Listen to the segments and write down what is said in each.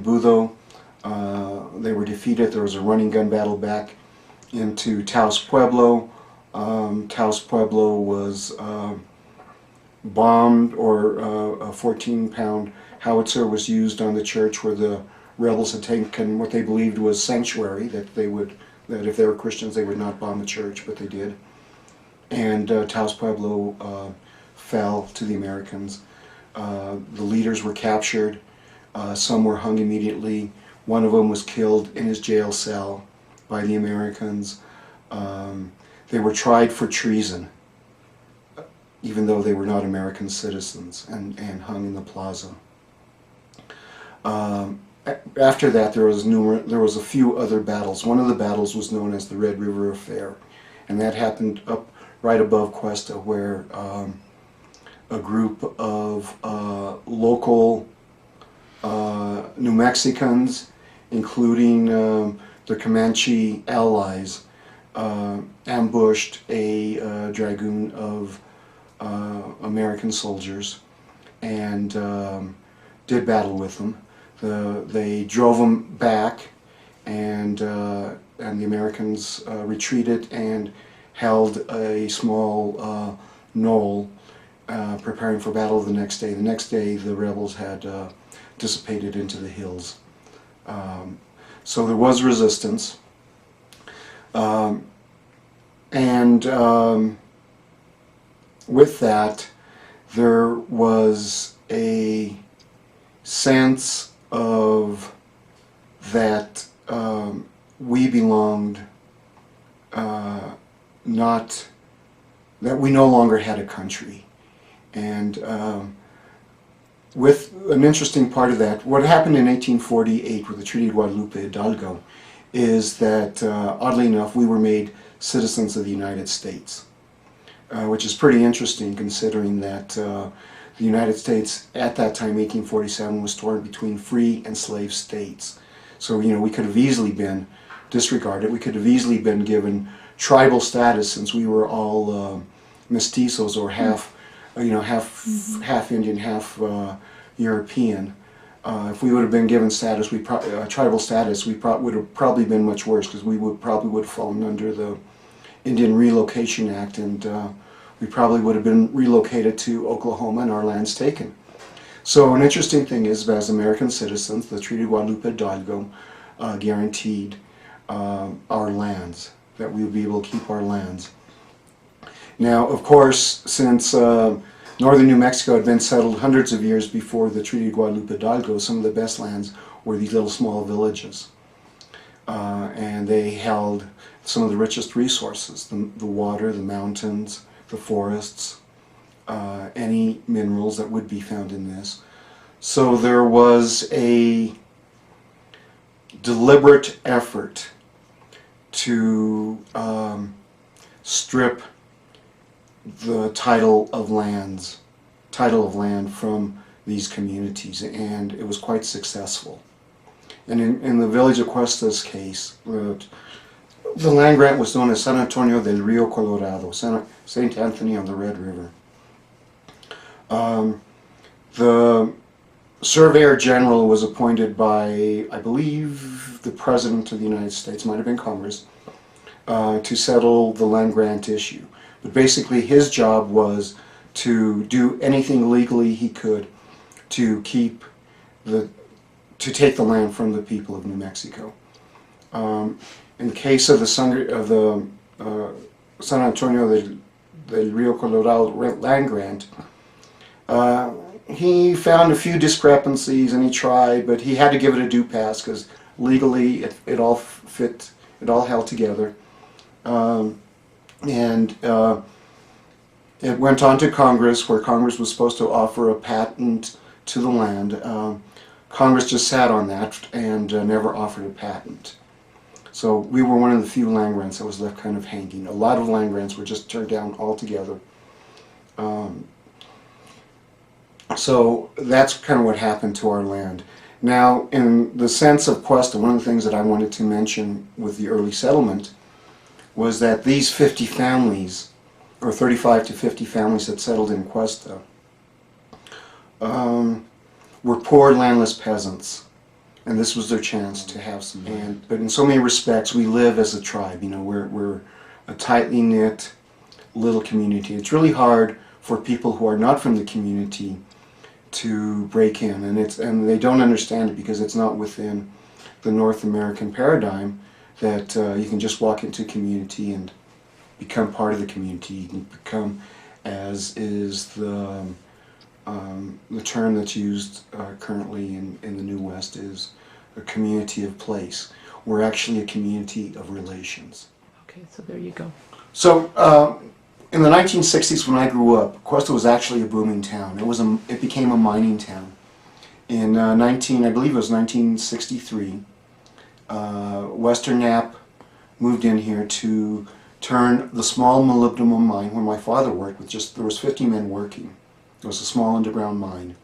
Budo. They were defeated. There was a running gun battle back into Taos Pueblo. Taos Pueblo was bombed, or a 14-pound howitzer was used on the church where the rebels had taken what they believed was sanctuary, that if they were Christians they would not bomb the church, but they did. And Taos Pueblo fell to the Americans. The leaders were captured. Some were hung immediately. One of them was killed in his jail cell by the Americans. They were tried for treason, even though they were not American citizens, and hung in the plaza. After that, there was a few other battles. One of the battles was known as the Red River Affair, and that happened up right above Questa, where a group of local New Mexicans, including the Comanche allies, ambushed a dragoon of American soldiers and did battle with them. They drove them back, and the Americans retreated and held a small knoll, preparing for battle the next day. The next day the rebels had dissipated into the hills. So there was resistance. With that, there was a sense of that we belonged, that we no longer had a country. And with an interesting part of that, what happened in 1848 with the Treaty of Guadalupe Hidalgo is that, oddly enough, we were made citizens of the United States, which is pretty interesting considering that the United States at that time, 1847, was torn between free and slave states. So, we could have easily been disregarded. We could have easily been given tribal status, since we were all mestizos, or half Indian, half European. If we would have been given status, tribal status, we would have probably been much worse, because we would have fallen under the Indian Relocation Act, and we probably would have been relocated to Oklahoma and our lands taken. So an interesting thing is, as American citizens, the Treaty of Guadalupe Hidalgo guaranteed our lands, that we would be able to keep our lands. Now, of course, since northern New Mexico had been settled hundreds of years before the Treaty of Guadalupe Hidalgo, some of the best lands were these little small villages. And they held some of the richest resources, the water, the mountains, the forests, any minerals that would be found in this. So there was a deliberate effort to strip the title of land from these communities, and it was quite successful. And in the village of Questa's case, the land grant was known as San Antonio del Rio Colorado, St. Anthony on the Red River. The Surveyor General was appointed by, I believe, the President of the United States, might have been Congress, to settle the land grant issue. But basically his job was to do anything legally he could to take the land from the people of New Mexico. In the case of the San Antonio del Rio Colorado land grant, he found a few discrepancies, and he tried, but he had to give it a due pass, because legally it all fit, it all held together. It went on to Congress, where Congress was supposed to offer a patent to the land. Congress just sat on that and never offered a patent. So we were one of the few land grants that was left kind of hanging. A lot of land grants were just turned down altogether. So that's kind of what happened to our land. Now, in the sense of Questa, one of the things that I wanted to mention with the early settlement was that these 50 families, or 35 to 50 families that settled in Questa, were poor landless peasants. and this was their chance to have some. But in so many respects, we live as a tribe. You know, we're a tightly knit little community. It's really hard for people who are not from the community to break in, and they don't understand it because it's not within the North American paradigm that you can just walk into a community and become part of the community. You can become, as is the term that's used currently in the New West, is a community of place. We're actually a community of relations. Okay, so there you go. So in the 1960s, when I grew up, Questa was actually a booming town. It became a mining town. In I believe it was 1963, Western Nap moved in here to turn the small molybdenum mine where my father worked there was 50 men working. It was a small underground mine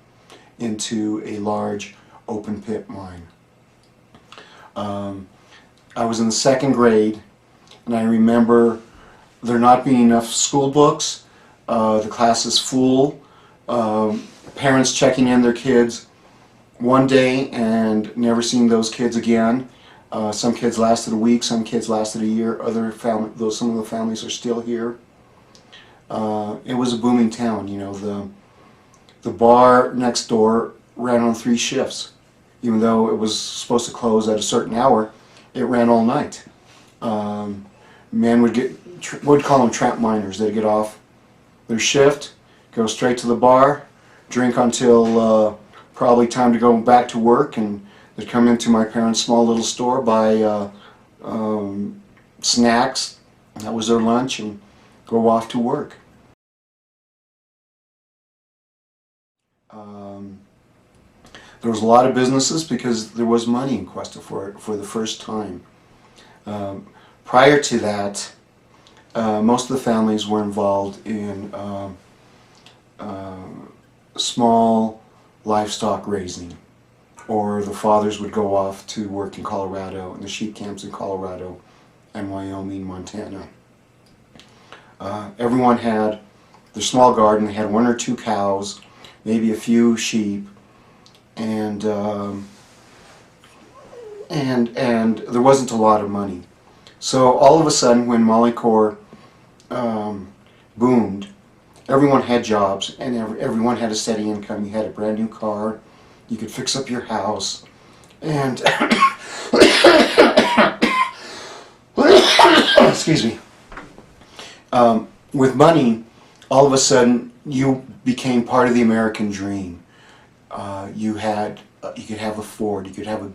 into a large open pit mine. I was in the second grade, and I remember there not being enough school books, the class is full, parents checking in their kids one day and never seeing those kids again. Some kids lasted a week, some kids lasted a year, some of the families are still here. It was a booming town, you know. The bar next door ran on 3 shifts. Even though it was supposed to close at a certain hour, it ran all night. Men would call them trap miners. They'd get off their shift, go straight to the bar, drink until probably time to go back to work, and they'd come into my parents' small little store, buy snacks, that was their lunch, and go off to work. There was a lot of businesses because there was money in Questa for the first time. Prior to that, most of the families were involved in small livestock raising, or the fathers would go off to work in Colorado, in the sheep camps in Colorado and Wyoming, Montana. Everyone had their small garden. They had 1 or 2 cows, maybe a few sheep, and there wasn't a lot of money. So all of a sudden, when Molycorp boomed, everyone had jobs, and everyone had a steady income. You had a brand new car, you could fix up your house, and excuse me. With money, all of a sudden, you became part of the American dream. You could have a Ford, you could have a